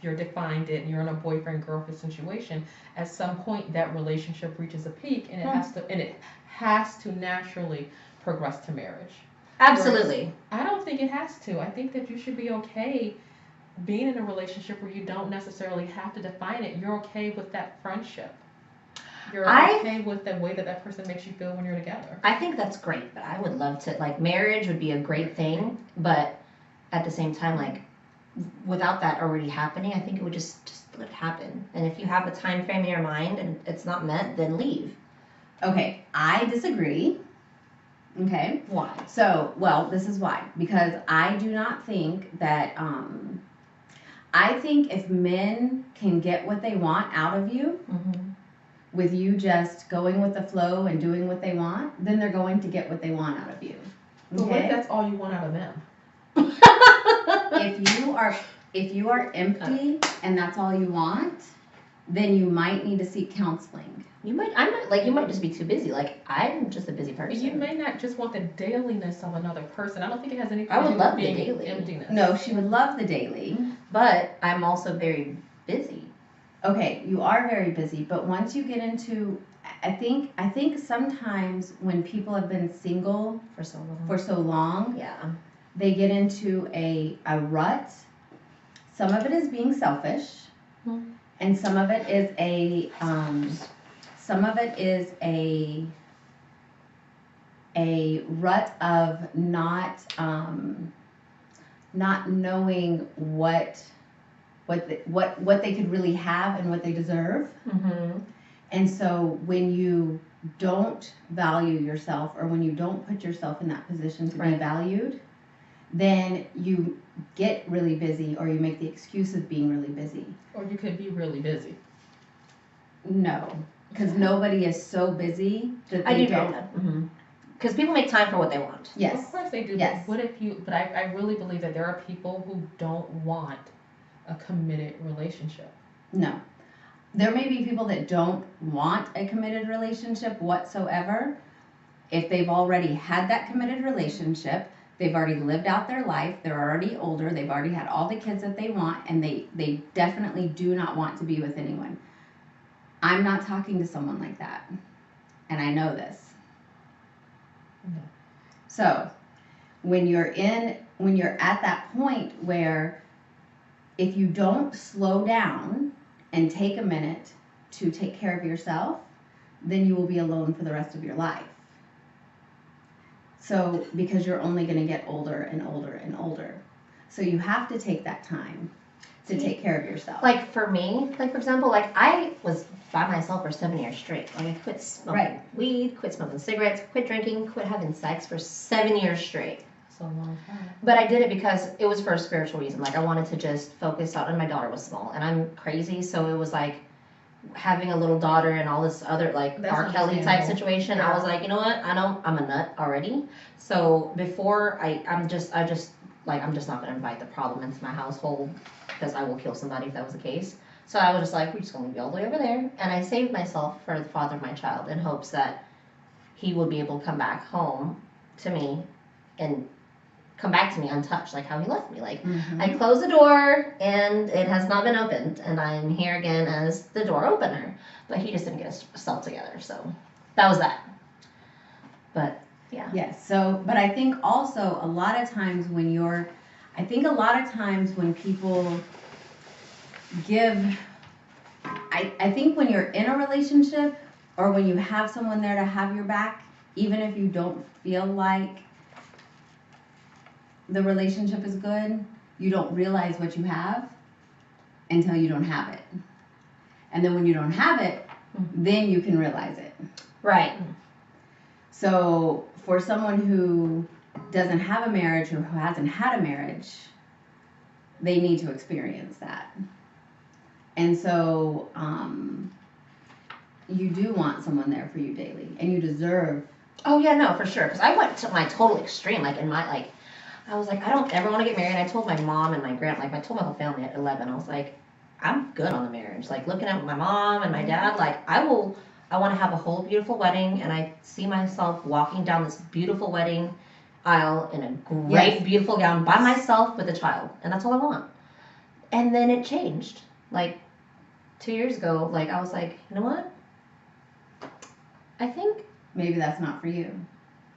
you're defined it and you're in a boyfriend-girlfriend situation, at some point that relationship reaches a peak and it has to naturally progress to marriage. Absolutely. I don't think it has to. I think that you should be okay being in a relationship where you don't necessarily have to define it. You're okay with that friendship. You're okay with the way that person makes you feel when you're together. I think that's great, but I would love to, like, marriage would be a great thing, but at the same time, like, without that already happening, I think it would just let it happen. And if you have a time frame in your mind and it's not met, then leave. Okay, I disagree. Okay. Why? So, well, this is why. Because I do not think that, I think if men can get what they want out of you, with you just going with the flow and doing what they want, then they're going to get what they want out of you. Okay? But what if that's all you want out of them? If you are empty and that's all you want, then you might need to seek counseling. You might just be too busy. Like, I'm just a busy person. You may not just want the dailiness of another person. I don't think it has anything I would to do love with the being daily. emptiness. No, she would love the daily. But I'm also very busy. Okay, you are very busy, but once you get into, I think sometimes when people have been single for so long, yeah, they get into a rut. Some of it is being selfish, and some of it is a rut of not knowing what they could really have and what they deserve. And so when you don't value yourself, or when you don't put yourself in that position to be valued, then you get really busy, or you make the excuse of being really busy. Or you could be really busy. No, because nobody is so busy that they don't. Because people make time for what they want. Yes. Of course they do. Yes. But I really believe that there are people who don't want a committed relationship. No. There may be people that don't want a committed relationship whatsoever. If they've already had that committed relationship, they've already lived out their life, they're already older, they've already had all the kids that they want, and they definitely do not want to be with anyone. I'm not talking to someone like that. And I know this. So, when you're at that point where if you don't slow down and take a minute to take care of yourself, then you will be alone for the rest of your life. So, because you're only going to get older and older and older. So you have to take that time to take care of yourself. Like for me, like for example, like I was by myself for 7 years straight. Like I quit smoking weed, quit smoking cigarettes, quit drinking, quit having sex for 7 years straight. That's a long time. But I did it because it was for a spiritual reason. Like I wanted to just focus out, and my daughter was small, and I'm crazy, so it was like having a little daughter and all this other like R. Kelly type situation. I was like, you know what? I'm a nut already. So before I'm just not gonna invite the problem into my household, because I will kill somebody if that was the case. So I was just like, we're just gonna be all the way over there, and I saved myself for the father of my child in hopes that he would be able to come back home to me and come back to me untouched, like how he left me. Like I closed the door and it has not been opened, and I'm here again as the door opener. But he just didn't get himself together, so that was that. But yeah. Yes. So, but I think also a lot of times when people give, I think when you're in a relationship, or when you have someone there to have your back, even if you don't feel like the relationship is good, you don't realize what you have until you don't have it. And then when you don't have it, then you can realize it. Right. So for someone who doesn't have a marriage, or who hasn't had a marriage, they need to experience that. And so you do want someone there for you daily, and you deserve. Oh yeah, no, for sure. Because I went to my total extreme. Like in my I was like, I don't ever want to get married. I told my mom and my I told my whole family at 11. I was like, I'm good on the marriage. Like looking at my mom and my dad, like I want to have a whole beautiful wedding, and I see myself walking down this beautiful wedding aisle in a great, beautiful gown by myself with a child, and that's all I want. And then it changed. Like 2 years ago, like I was like, you know what? I think maybe that's not for you.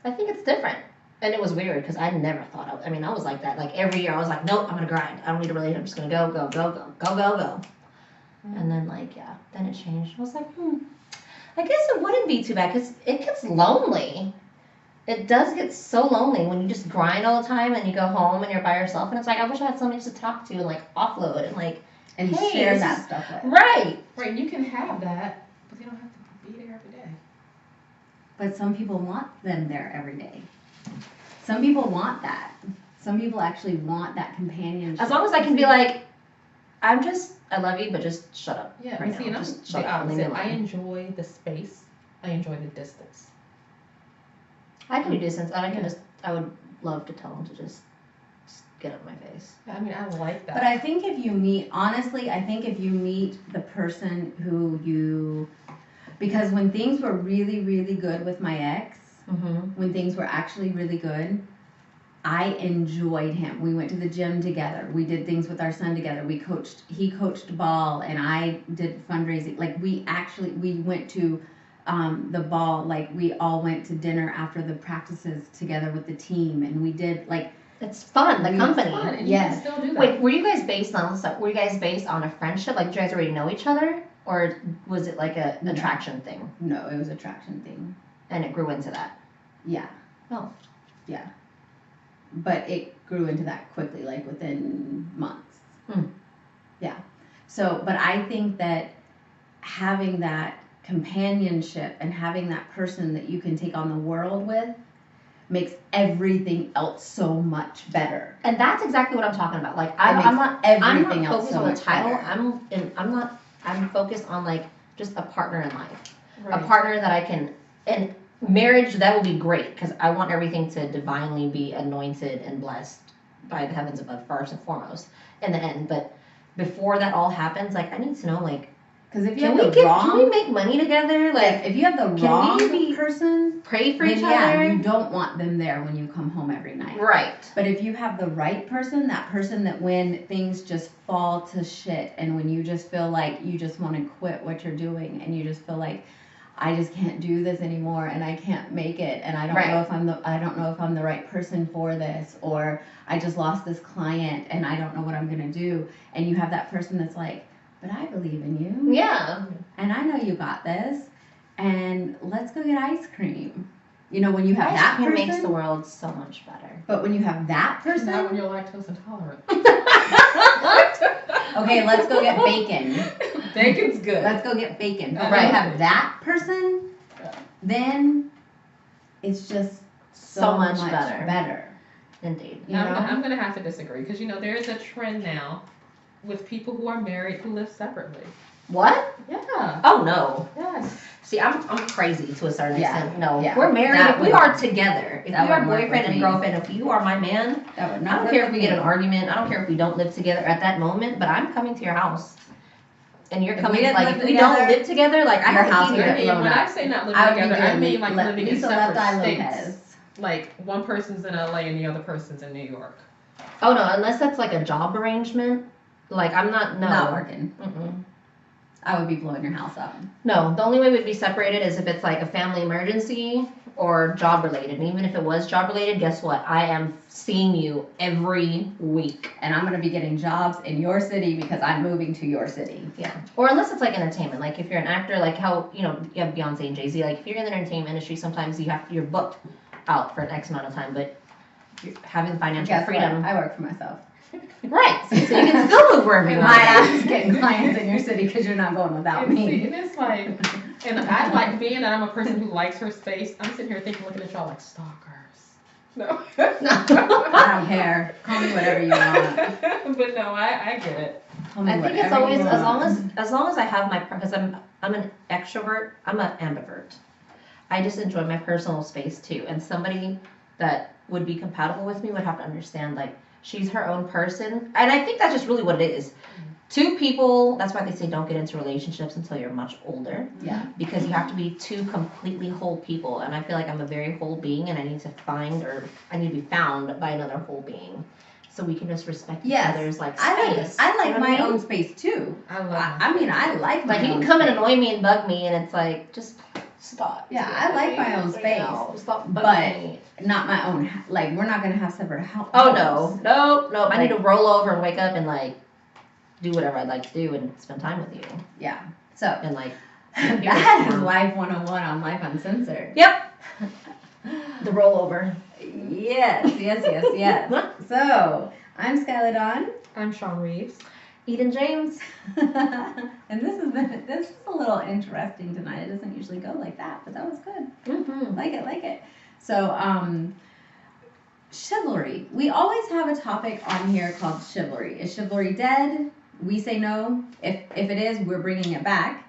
it's different. And it was weird because I never thought I mean, I was like that. Like every year I was like, nope, I'm gonna grind. I don't need a relationship. I'm just gonna go, go, go, go, go, go, go. And then like, yeah, then it changed. I was like, I guess it wouldn't be too bad because it gets lonely. It does get so lonely when you just grind all the time and you go home and you're by yourself and it's like, I wish I had somebody to talk to and like offload and like, And hey, share that stuff with. Right. Right, you can have that, but you don't have to be there every day. But some people want them there every day. Some people want that. Some people actually want that companionship. As long as I can be like, I love you, but just shut up. Yeah, right see, now. and I'm Just the shut up. Leave me opposite. I alone. enjoy the space. I enjoy the distance. I can do distance, and I would love to tell him to just get up my face. I mean, I like that. But I think if you meet, honestly, I think if you meet the person who you, because when things were really, really good with my ex, when things were actually really good, I enjoyed him. We went to the gym together. We did things with our son together. He coached ball and I did fundraising. Like we went to the ball, like we all went to dinner after the practices together with the team and we did like. It's fun, the company. Fun, and Yes. you can still do that. Wait, were you guys based on a friendship? Like, did you guys already know each other? Or was it like an attraction thing? No, it was attraction thing. And it grew into that? Yeah. Oh. Yeah. But it grew into that quickly, like within months. Yeah. So, but I think that having that companionship and having that person that you can take on the world with makes everything else so much better. And that's exactly what I'm talking about. Like, I'm not everything else focused so on the much title. better. I'm focused on like just a partner in life. Right. A partner that I can, and marriage, that will be great because I want everything to divinely be anointed and blessed by the heavens above first and foremost in the end. But before that all happens, like, I need to know, like, Because if you can we make money together? Like, if you have the can wrong we person, pray for then each yeah, other? you don't want them there when you come home every night. Right. But if you have the right person, that person that when things just fall to shit and when you just feel like you just want to quit what you're doing and you just feel like I just can't do this anymore and I can't make it and I don't know if I'm the right person for this, or I just lost this client and I don't know what I'm going to do, and you have that person that's like, but I believe in you. Yeah. And I know you got this and let's go get ice cream. You know, when you have that person, it makes the world so much better. but when you have that person, Not when you're lactose intolerant. okay, let's go get bacon. Bacon's good. Let's go get bacon. But when Right. you have that person, then it's just so much better. Indeed. You I'm, know? I'm gonna have to disagree because there is a trend now with people who are married who live separately. What? Yeah. Oh no. Yes. See, I'm crazy to a certain Yeah, extent. No, yeah. we're married. That If we would- are together, if that we are wouldn't work boyfriend with and me. girlfriend, if you are my man, That would I not don't work care if with we get me. an argument. I don't care if we don't live together at that moment. But I'm coming to your house, and you're If coming. we didn't Like, live if we don't together, live together, like I your have house to would keep get it. blown When up. I say not living I would be together, I doing mean like living in Lisa separate Left Eye states. Lopez. Like one person's in LA and the other person's in New York. Oh no, unless that's like a job arrangement. Like I'm not. No. Not working. Mm-mm. I would be blowing your house up. No, the only way we'd be separated is if it's like a family emergency or job related. And even if it was job related, guess what? I am seeing you every week. And I'm going to be getting jobs in your city because I'm moving to your city. Yeah. Or unless it's like entertainment. Like if you're an actor, like how, you have Beyonce and Jay-Z. Like if you're in the entertainment industry, sometimes you're booked out for an X amount of time, but you're having financial Guess freedom. what? I work for myself. Right. So you can still move wherever you And My want. ass is getting clients in your city because you're not going without And, see, me. and it's like, and I like being that I'm a person who likes her space. I'm sitting here thinking, looking at y'all like stalkers. No. I don't care. Call me whatever you want. But no, I get it. Call me I think it's whatever always you want. as long as I have my because I'm an extrovert. I'm an ambivert. I just enjoy my personal space too. And somebody that would be compatible with me would have to understand like she's her own person. And I think that's just really what it is. Two people. That's why they say don't get into relationships until you're much older. Yeah. Because you have to be two completely whole people. And I feel like I'm a very whole being, and I need to be found by another whole being. So we can just respect each Yes. other's like I space. like You know what my I mean? own space too. I love I mean, I like my Like you own can come and space. annoy me and bug me, and it's like just Stop. Yeah, I like my own space, Stop but- bugging me. not my own. Like we're not gonna have separate house. Oh no, nope. I need to Like- roll over and wake up and like do whatever I'd like to do and spend time with you Yeah. So and like. that is Life 101 on Life Uncensored. Yep. The rollover. Yes. So I'm Skylar Dawn. I'm Sean Reeves. Eden James. And this is a little interesting tonight. It doesn't usually go like that, but that was good. Mm-hmm. Like it. So, chivalry. We always have a topic on here called chivalry. Is chivalry dead? We say no. If it is, we're bringing it back.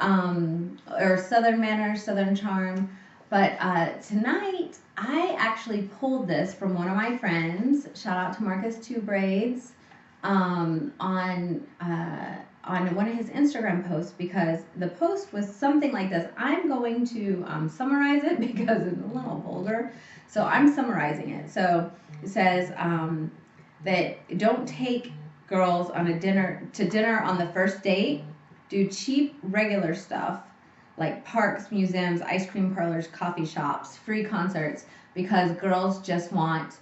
Or Southern manners, Southern charm. But tonight, I actually pulled this from one of my friends. Shout out to Marcus Two Braids. On one of his Instagram posts, because the post was something like this. I'm going to summarize it because it's a little vulgar, so I'm summarizing it. So it says that don't take girls on dinner on the first date. Do cheap regular stuff like parks, museums, ice cream parlors, coffee shops, free concerts, because girls just want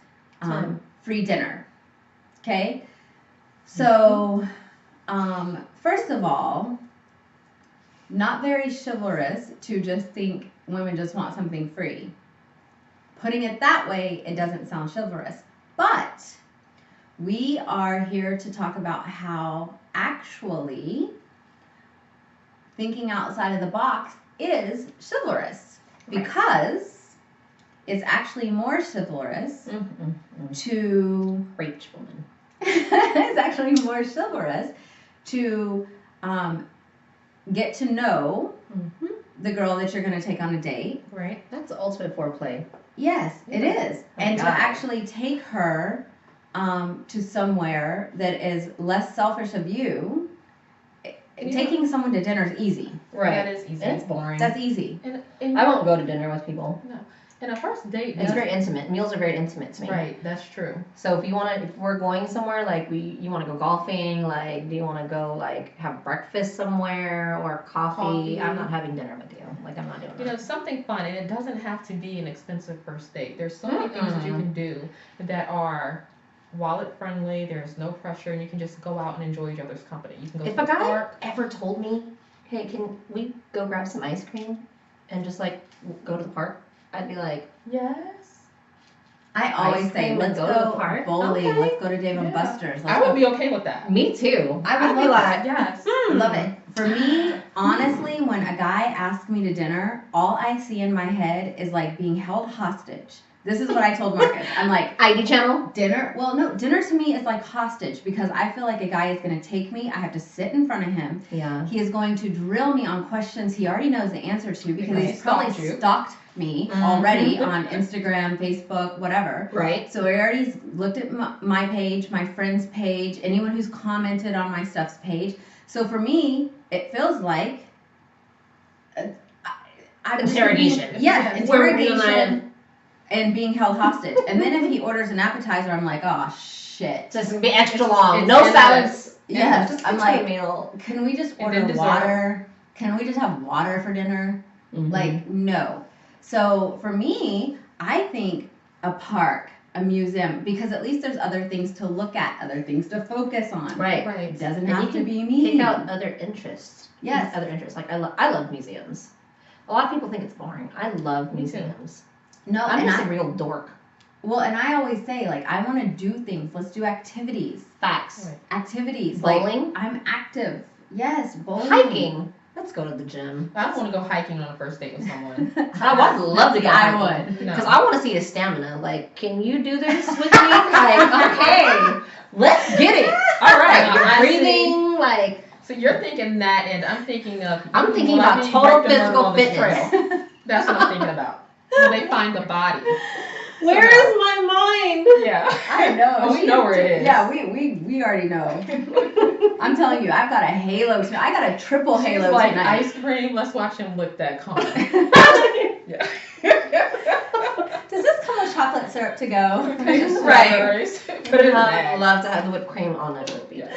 free dinner. Okay. So, first of all, not very chivalrous to just think women just want something free. Putting it that way, it doesn't sound chivalrous. But we are here to talk about how actually thinking outside of the box is chivalrous. Because it's actually more chivalrous to... Rich woman. It's actually more chivalrous to get to know the girl that you're going to take on a date. Right. That's the ultimate foreplay. Yes, it is. And to God. actually take her to somewhere that is less selfish of you. Taking someone to dinner is easy. That is easy. And it's boring. That's easy. And I won't go to dinner with people. And a first date. It's very intimate. Meals are very intimate to me. Right. That's true. So if we're going somewhere, like you want to go golfing, like do you want to go like have breakfast somewhere or coffee? I'm not having dinner with you. Like I'm not doing that. Something fun, and it doesn't have to be an expensive first date. There's so many things that you can do that are wallet friendly. There's no pressure, and you can just go out and enjoy each other's company. You can go If to a the guy park. ever told me, hey, can we go grab some ice cream and just like go to the park? I'd be like, Yes. I always Ice say, cream let's and go go to the park? bowling, Okay. let's go to Dave and Yeah. Buster's. I would be okay with that. me too. I would I'd be love like, Yes. Love it. For me, honestly, when a guy asks me to dinner, all I see in my head is like being held hostage. This is what I told Marcus. I'm like, ID channel. dinner? Well, no, dinner to me is like hostage because I feel like a guy is going to take me. I have to sit in front of him. Yeah. He is going to drill me on questions he already knows the answer to because Because he's he probably stalked you. stalked me already on Instagram, Facebook, whatever. Right. So he already looked at my page, my friend's page, anyone who's commented on my stuff's page. So for me, it feels like I'm Interrogation. Yes, Where we interrogation and being held hostage. And then if he orders an appetizer, I'm like, oh shit. So it's gonna be extra long. It's No endless. salads. Yes, Just I'm get to the like, meal. can we just And then order dessert. water? Can we just have water for dinner? Mhm. Like, no. So for me, I think a park, a museum, because at least there's other things to look at, other things to focus on. Right. Right. It doesn't And you have to can be me. Pick out other interests. Yes. Other interests. Like I love museums. A lot of people think it's boring. I love Me too. museums. No, I'm and just a real dork. and I always say, like, I want to do things. Let's do activities. Facts. Right. Activities. Bowling? Like, I'm active. Yes, bowling. Hiking. Let's go to the gym. I don't want to go hiking on a first date with someone. I would love to go I hiking. would. No. Because I want to see his stamina. Like, can you do this with me? Like, okay, let's get it. All right, No, you're I breathing. Like, So you're thinking that, and I'm thinking of. I'm thinking will I about be total victim physical on this fitness. trail? That's what I'm thinking about. Will they find the body? where is my mind? Yeah. I know. Oh, we know where it is. Yeah, we already know. I'm telling you, I've got a halo tonight. I got a triple She's halo like tonight. ice cream. Let's watch him lick that cone. Yeah. Does this come with chocolate syrup to go. Right. Put it in I bags. love to have the whipped cream on it would be nice.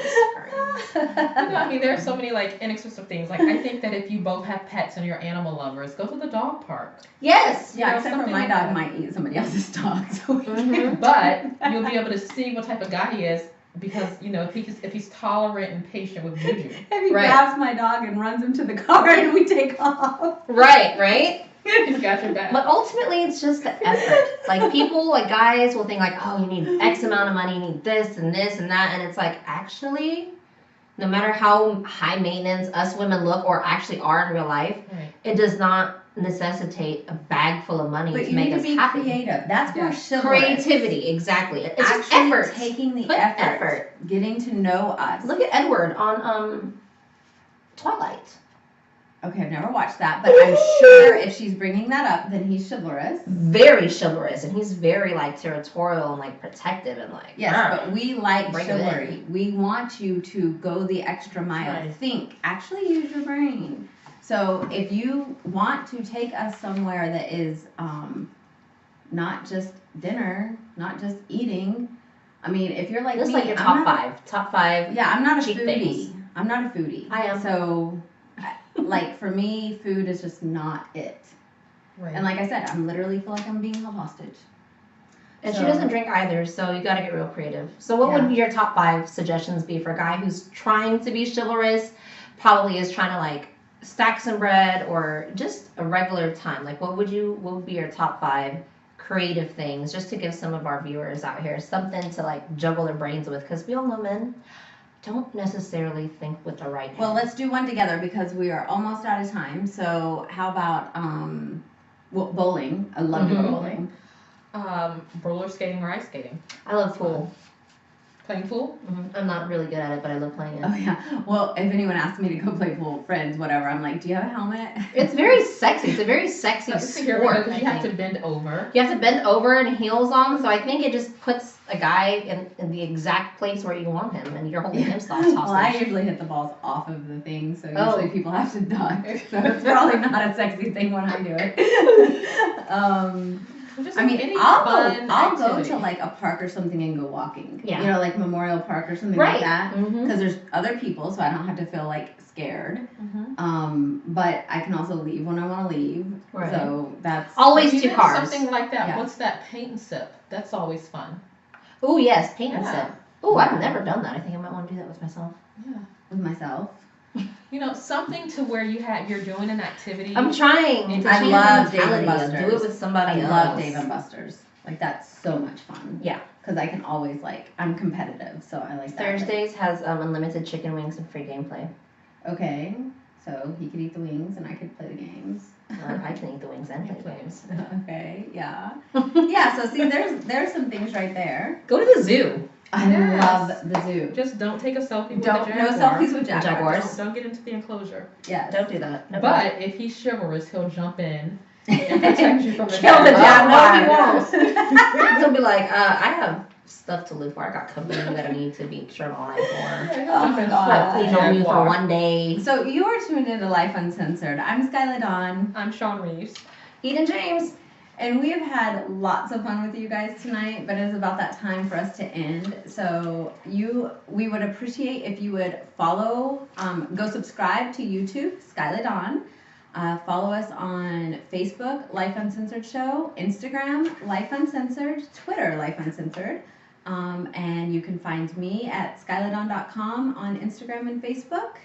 I mean, there are so many like inexpensive things. Like I think that if you both have pets and you're animal lovers, go to the dog park. Yes. Yeah, You know, except for something my like dog that. might eat somebody else's dog, so we Mhm. But you'll be able to see what type of guy he is because you know if he's tolerant and patient with Juju. If he Right. grabs my dog and runs him to the car and we take off. Right. He's got your back. But ultimately, it's just the effort. Like people, like guys will think like, oh, you need X amount of money, you need this and that, and it's like actually, no matter how high maintenance us women look or actually are in real life, Right. it does not necessitate a bag full of money But to you make need to us be happy. creative. That's more Yeah. chivalrous. Creativity, exactly. It's just Actually effort. taking the Put effort, getting to know us. Look at Edward on Twilight. Okay, I've never watched that, but I'm sure if she's bringing that up, then he's chivalrous. Very chivalrous, and he's very like territorial and like protective and like. Yes, "Arr." but we like Bring it chivalry. We want you to go the extra mile. Right. Think. Actually use your brain. So if you want to take us somewhere that is not just dinner, not just eating. I mean, if you're like This is me, like your I'm top not- five. Top five. Yeah, I'm not a cheap foodie. things. I'm not a foodie. I am. So, like for me, food is just not it. Right. And like I said, I'm literally feel like I'm being held hostage. And So- she doesn't drink either, so you gotta get real creative. So what would your top 5 suggestions be for a guy who's trying to be chivalrous, probably is trying to like stack some bread or just a regular time? Like what would be your top 5 creative things just to give some of our viewers out here something to like juggle their brains with? Because we all know men don't necessarily think with the right hand. Well, let's do one together because we are almost out of time. So how about bowling? I love to go Mhm. bowling. Roller skating or ice skating. I love pool. Playing pool. I'm not really good at it, but I love playing it. Oh yeah. Well, if anyone asks me to go play pool, friends, whatever, I'm like, do you have a helmet? It's very sexy. It's a very sexy Here we go, sport. because I you have to think. bend over. You have to bend over and heels on, so I think it just puts a guy in the exact place where you want him, and you're holding him hostage. Well, I usually hit the balls off of the thing, so Oh. usually people have to duck. So it's probably not a sexy thing when I do it. Just I mean, any I'll fun go activity. to like a park or something and go walking. Yeah. You know, like Memorial Park or something Right. like that. Mm-hmm. Because there's other people, so I don't have to feel like scared. Mhm. But I can also leave when I want to leave. Right. So that's Always Even 2 cars. Something like that. Yeah. What's that? Paint and sip. That's always fun. Oh yes, paint and Yeah. sip. Oh, I've Yeah. never done that. I think I might want to do that with myself. Yeah. with myself. You know, something to where you're doing an activity. I'm trying I to change love the Dave mentality and of do it Buster's. with somebody I else. love Dave and Buster's. Like that's so much fun. Yeah. Because I can always I'm competitive, so I like that. Thursdays has unlimited chicken wings and free gameplay. Okay, so he could eat the wings and I could play the games. I can eat the wings and play the games. Okay, yeah, yeah. So see, there's some things right there. Go to the zoo. I Yes. love the zoo. Just don't take a selfie with Don't the no jaguar. selfies with jaguars. Jaguars. Don't get into the enclosure. Yes. Don't do that. No. But if he's chivalrous, he'll jump in and protect you from the Kill the jaguar. No, he jaguar. He'll be like, I have stuff to live for. I got company that I need to be sure all night for. Yeah, he'll Oh jump my in God. full I've pleased on you for jaguar. one day. So you are tuned into Life Uncensored. I'm Skylar Dawn, I'm Sean Reeves. Eden James. and we have had lots of fun with you guys tonight. But it's about that time for us to end. So we would appreciate if you would follow, go subscribe to YouTube, Skylar Dawn. Follow us on Facebook, Life Uncensored Show, Instagram, Life Uncensored, Twitter, Life Uncensored. And you can find me at skyladon.com on Instagram and Facebook.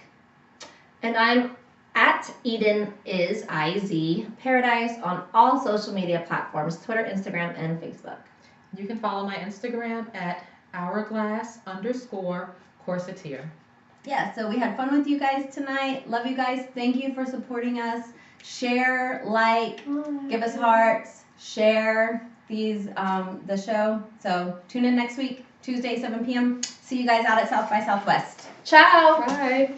And I'm at Eden is IZ Paradise on all social media platforms, Twitter, Instagram, and Facebook. You can follow my Instagram at hourglass_corseteer. Yeah, so we had fun with you guys tonight. Love you guys. Thank you for supporting us. Share, like, give us hearts, share the show. So tune in next week, Tuesday, 7 p.m. See you guys out at South by Southwest. Ciao. Bye.